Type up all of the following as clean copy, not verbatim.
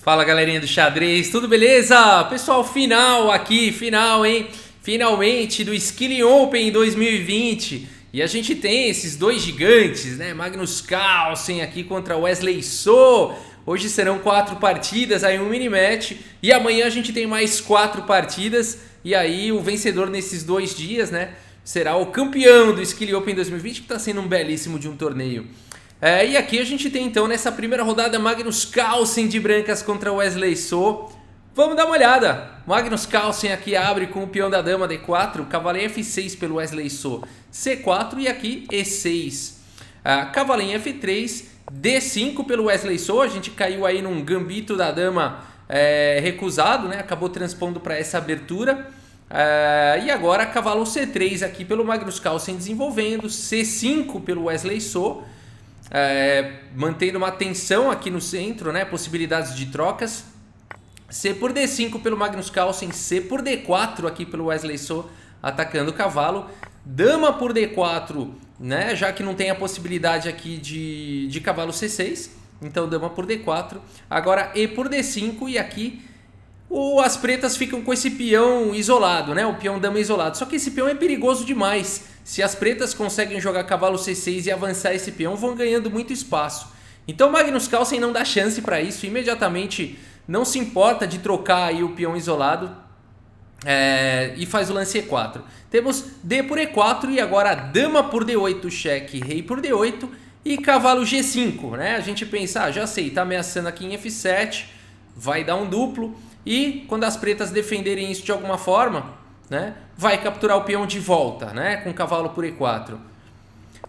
Fala galerinha do xadrez, tudo beleza? Pessoal, final, hein? Finalmente do Skilling Open 2020. E a gente tem esses dois gigantes, né? Magnus Carlsen aqui contra Wesley So. Hoje serão 4 partidas, aí um mini match. E amanhã a gente tem mais 4 partidas. E aí o vencedor nesses 2 dias, né? Será o campeão do Skilling Open 2020, que está sendo um belíssimo de um torneio. E aqui a gente tem então nessa primeira rodada Magnus Carlsen de brancas contra Wesley So. Vamos dar uma olhada. Magnus Carlsen aqui abre com o peão da dama D4, cavalinho F6 pelo Wesley So, C4 e aqui E6. Cavalinho F3, D5 pelo Wesley So. A gente caiu aí num gambito da dama recusado, né? Acabou transpondo para essa abertura. E agora cavalo C3 aqui pelo Magnus Carlsen desenvolvendo, C5 pelo Wesley So. Mantendo uma tensão aqui no centro, né? Possibilidades de trocas. C por D5 pelo Magnus Carlsen, C por D4 aqui pelo Wesley So, atacando o cavalo. Dama por D4, né? Já que não tem a possibilidade aqui de cavalo C6, então dama por D4. Agora E por D5 e aqui as pretas ficam com esse peão isolado, né? O peão dama isolado. Só que esse peão é perigoso demais. Se as pretas conseguem jogar cavalo C6 e avançar esse peão, vão ganhando muito espaço. Então Magnus Carlsen não dá chance para isso, imediatamente não se importa de trocar aí o peão isolado e faz o lance E4. Temos D por E4 e agora dama por D8, cheque, rei por D8 e cavalo G5, né? A gente pensa, já sei, tá ameaçando aqui em F7, vai dar um duplo e quando as pretas defenderem isso de alguma forma, né, vai capturar o peão de volta, né, com cavalo por E4.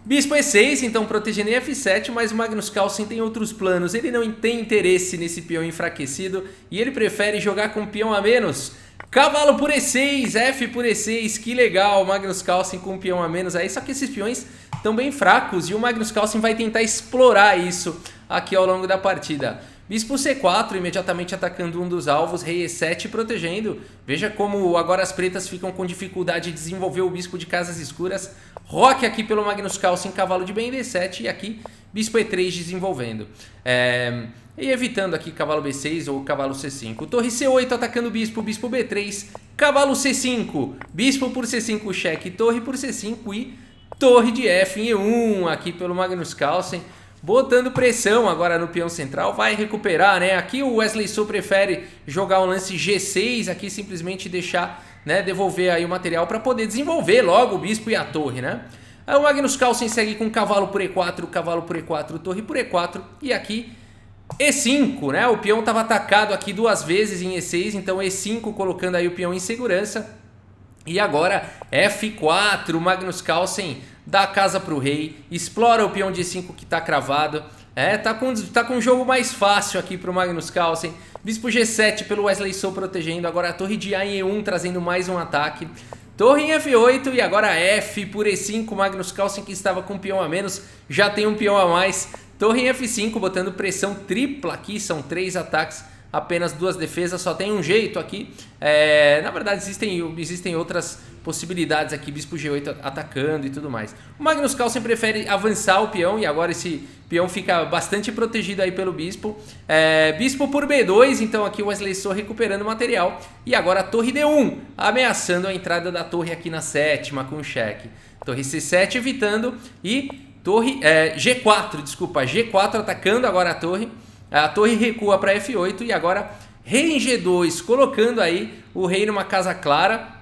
Bispo E6, então protegendo em F7, mas o Magnus Carlsen tem outros planos. Ele não tem interesse nesse peão enfraquecido e ele prefere jogar com peão a menos. Cavalo por E6, F por E6, que legal, Magnus Carlsen com peão a menos aí. Só que esses peões estão bem fracos e o Magnus Carlsen vai tentar explorar isso aqui ao longo da partida. Bispo C4, imediatamente atacando um dos alvos, rei E7 protegendo. Veja como agora as pretas ficam com dificuldade de desenvolver o bispo de casas escuras. Roque aqui pelo Magnus Carlsen, cavalo de bem D7 e aqui bispo E3 desenvolvendo. E evitando aqui cavalo B6 ou cavalo C5. Torre C8 atacando o bispo, bispo B3, cavalo C5, bispo por C5 cheque, torre por C5 e torre de F em E1 aqui pelo Magnus Carlsen. Botando pressão agora no peão central, vai recuperar, né? Aqui o Wesley So prefere jogar um lance G6, aqui simplesmente deixar, né, devolver aí o material para poder desenvolver logo o bispo e a torre, né? Aí o Magnus Carlsen segue com cavalo por E4, torre por E4 e aqui E5, né? O peão estava atacado aqui 2 vezes em E6, então E5 colocando aí o peão em segurança. E agora F4, o Magnus Carlsen dá a casa para o rei, explora o peão de E5 que está cravado. Tá com um jogo mais fácil aqui para o Magnus Carlsen. Bispo G7 pelo Wesley So protegendo, agora a torre de A em E1 trazendo mais um ataque. Torre em F8 e agora F por E5, Magnus Carlsen que estava com um peão a menos, já tem um peão a mais. Torre em F5 botando pressão tripla aqui, são 3 ataques. Apenas 2 defesas, só tem um jeito aqui. Na verdade existem outras possibilidades aqui, bispo G8 atacando e tudo mais. O Magnus Carlsen prefere avançar o peão e agora esse peão fica bastante protegido aí pelo bispo. Bispo por B2, então aqui o Wesley So recuperando material. E agora a torre D1, ameaçando a entrada da torre aqui na 7ª com cheque. Torre C7 evitando e torre G4, desculpa, G4 atacando agora a torre. A torre recua para F8 e agora rei em G2, colocando aí o rei numa casa clara,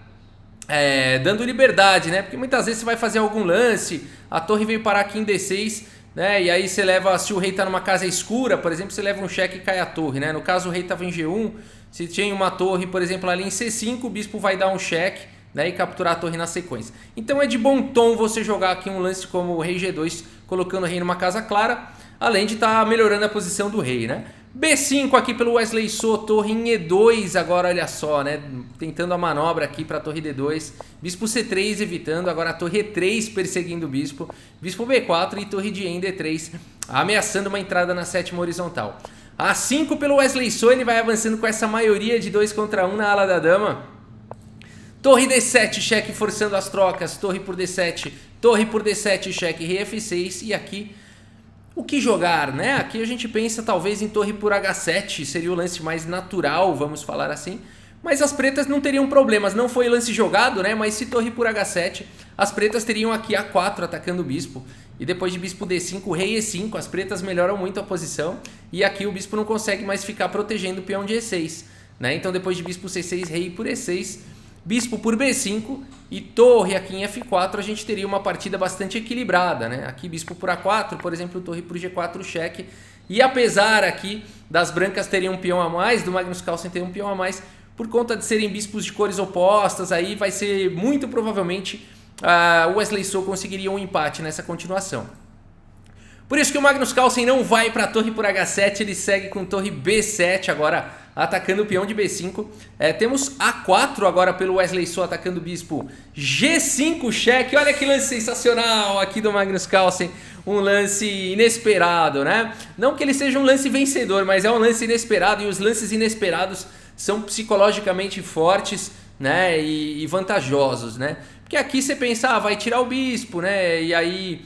dando liberdade, né? Porque muitas vezes você vai fazer algum lance, a torre veio parar aqui em D6, né? E aí você leva, se o rei está numa casa escura, por exemplo, você leva um cheque e cai a torre, né? No caso o rei estava em G1, se tinha uma torre, por exemplo, ali em C5, o bispo vai dar um cheque, né, e capturar a torre na sequência. Então é de bom tom você jogar aqui um lance como o rei G2, colocando o rei numa casa clara, além de estar melhorando a posição do rei, né? B5 aqui pelo Wesley So, torre em E2 agora, olha só, né? Tentando a manobra aqui para a torre D2. Bispo C3 evitando, agora a torre E3 perseguindo o bispo. Bispo B4 e torre de E em D3, ameaçando uma entrada na 7ª horizontal. A5 pelo Wesley So, ele vai avançando com essa maioria de 2 contra 1 na ala da dama. Torre D7, cheque forçando as trocas, torre por D7, cheque, rei F6 e aqui O que jogar, né? Aqui a gente pensa talvez em torre por H7, seria o lance mais natural, vamos falar assim. Mas as pretas não teriam problemas, não foi lance jogado, né? Mas se torre por H7, as pretas teriam aqui A4 atacando o bispo. E depois de bispo D5, rei E5, as pretas melhoram muito a posição. E aqui o bispo não consegue mais ficar protegendo o peão de E6, né? Então depois de bispo C6, rei por E6, bispo por B5 e torre aqui em F4, a gente teria uma partida bastante equilibrada, né? Aqui bispo por A4, por exemplo, torre por G4, cheque. E apesar aqui das brancas terem um peão a mais, do Magnus Carlsen ter um peão a mais, por conta de serem bispos de cores opostas, aí vai ser muito provavelmente o Wesley So conseguiria um empate nessa continuação. Por isso que o Magnus Carlsen não vai para a torre por H7, ele segue com torre B7 agora, atacando o peão de B5. Temos A4 agora pelo Wesley So atacando o bispo. G5 cheque, olha que lance sensacional aqui do Magnus Carlsen. Um lance inesperado, né? Não que ele seja um lance vencedor, mas é um lance inesperado e os lances inesperados são psicologicamente fortes, né? E vantajosos, né? Porque aqui você pensa, vai tirar o bispo, né? E aí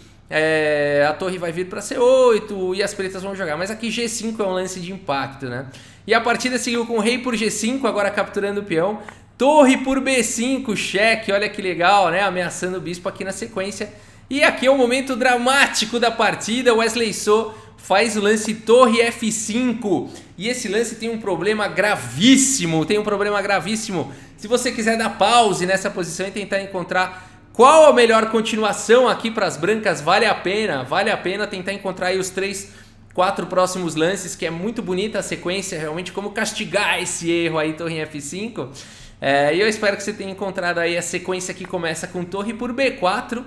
a torre vai vir para C8 e as pretas vão jogar. Mas aqui G5 é um lance de impacto, né? E a partida seguiu com rei por G5, agora capturando o peão. Torre por B5, cheque, olha que legal, né? Ameaçando o bispo aqui na sequência. E aqui é o momento dramático da partida, Wesley So faz o lance torre F5. E esse lance tem um problema gravíssimo, Se você quiser dar pause nessa posição e tentar encontrar qual a melhor continuação aqui para as brancas, vale a pena tentar encontrar aí os 4 próximos lances, que é muito bonita a sequência, realmente como castigar esse erro aí, torre em F5. E eu espero que você tenha encontrado aí a sequência que começa com torre por B4,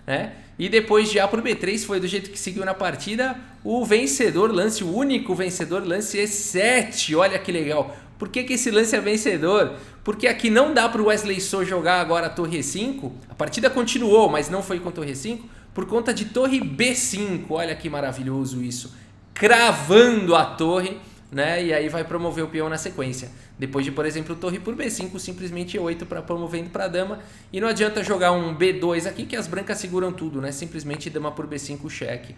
né? E depois de A por B3 foi do jeito que seguiu na partida o vencedor lance, o único vencedor lance E7, olha que legal. Por que esse lance é vencedor? Porque aqui não dá para o Wesley So jogar agora a torre E5, a partida continuou, mas não foi com torre E5, por conta de torre B5, olha que maravilhoso isso, cravando a torre, né? E aí vai promover o peão na sequência. Depois de, por exemplo, torre por B5, simplesmente E8 para promovendo para a dama. E não adianta jogar um B2 aqui, que as brancas seguram tudo, né? Simplesmente dama por B5 cheque.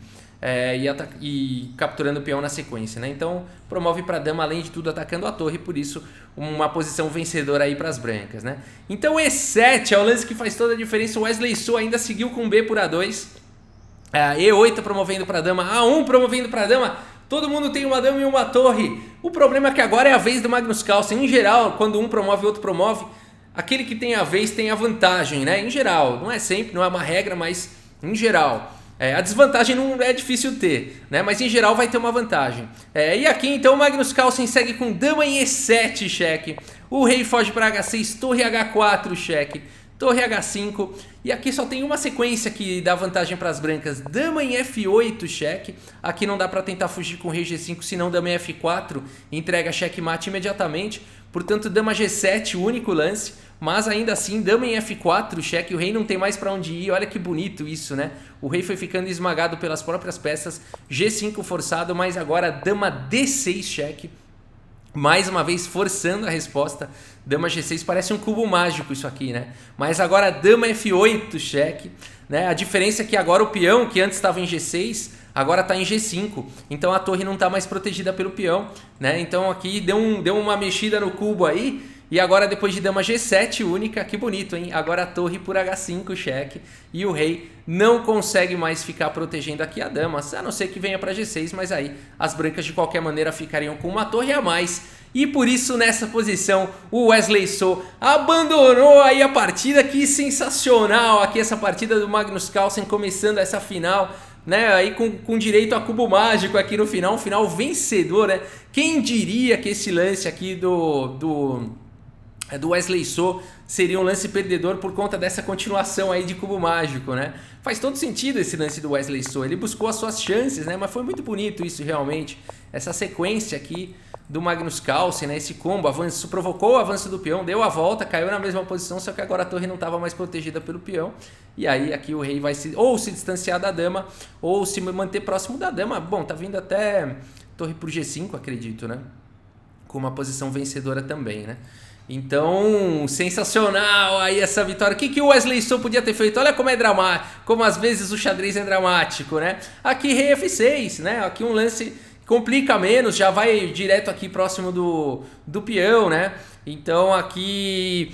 E capturando o peão na sequência, né? Então promove para a dama, além de tudo atacando a torre, por isso uma posição vencedora aí para as brancas, né? Então E7 é o lance que faz toda a diferença. O Wesley So ainda seguiu com B por A2. E8 promovendo para a dama, A1 promovendo para a dama. Todo mundo tem uma dama e uma torre. O problema é que agora é a vez do Magnus Carlsen. Em geral, quando um promove e outro promove, aquele que tem a vez tem a vantagem, né? Em geral, não é sempre, não é uma regra, mas em geral. A desvantagem não é difícil ter, né? Mas em geral vai ter uma vantagem. E aqui então o Magnus Carlsen segue com dama em E7 cheque. O rei foge para H6, torre H4 cheque. Torre H5, e aqui só tem uma sequência que dá vantagem para as brancas, dama em F8 cheque, aqui não dá para tentar fugir com rei G5, senão dama em F4 entrega checkmate imediatamente, portanto dama G7 único lance, mas ainda assim dama em F4 cheque, o rei não tem mais para onde ir, olha que bonito isso, né? O rei foi ficando esmagado pelas próprias peças, G5 forçado, mas agora dama D6 cheque. Mais uma vez forçando a resposta, dama G6, parece um cubo mágico isso aqui, né? Mas agora dama F8 cheque, né? A diferença é que agora o peão, que antes estava em G6, agora está em G5, então a torre não está mais protegida pelo peão, né? Então aqui deu uma mexida no cubo aí, e agora depois de dama G7 única, que bonito, hein? Agora a torre por H5 cheque, e o rei não consegue mais ficar protegendo aqui a dama, a não ser que venha para G6, mas aí as brancas de qualquer maneira ficariam com uma torre a mais. E por isso nessa posição o Wesley So abandonou aí a partida. Que sensacional aqui essa partida do Magnus Carlsen começando essa final, né? Aí com direito a cubo mágico aqui no final, um final vencedor, né? Quem diria que esse lance aqui do Wesley So seria um lance perdedor por conta dessa continuação aí de cubo mágico, né? Faz todo sentido esse lance do Wesley So, ele buscou as suas chances, né? Mas foi muito bonito isso realmente, essa sequência aqui do Magnus Carlsen, né? Esse combo, avanço, provocou o avanço do peão, deu a volta, caiu na mesma posição, só que agora a torre não estava mais protegida pelo peão, e aí aqui o rei vai ou se distanciar da dama, ou se manter próximo da dama. Bom, tá vindo até torre por G5, acredito, né? Com uma posição vencedora também, né? Então, sensacional aí essa vitória. O que o Wesley So podia ter feito? Olha como é dramático, como às vezes o xadrez é dramático, né? Aqui rei F6, né? Aqui um lance complica menos, já vai direto aqui próximo do peão, né? Então aqui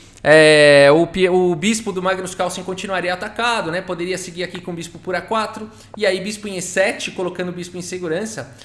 o bispo do Magnus Carlsen continuaria atacado, né? Poderia seguir aqui com o bispo por A4 e aí bispo em E7, colocando o bispo em segurança.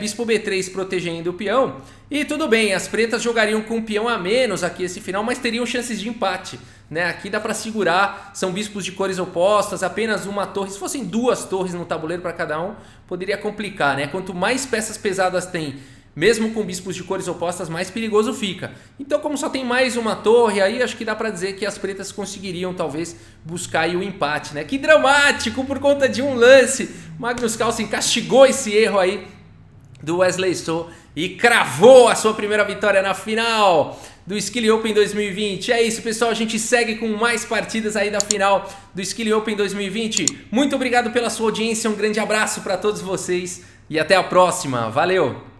Bispo B3 protegendo o peão. E tudo bem, as pretas jogariam com um peão a menos aqui esse final, mas teriam chances de empate, né? Aqui dá para segurar, são bispos de cores opostas, apenas uma torre. Se fossem duas torres no tabuleiro para cada um, poderia complicar, né? Quanto mais peças pesadas tem, mesmo com bispos de cores opostas, mais perigoso fica. Então, como só tem mais uma torre, aí acho que dá para dizer que as pretas conseguiriam talvez buscar aí o empate, né? Que dramático, por conta de um lance. Magnus Carlsen castigou esse erro aí do Wesley So e cravou a sua primeira vitória na final do Skilling Open 2020. É isso, pessoal, a gente segue com mais partidas aí da final do Skilling Open 2020. Muito obrigado pela sua audiência, um grande abraço para todos vocês e até a próxima. Valeu!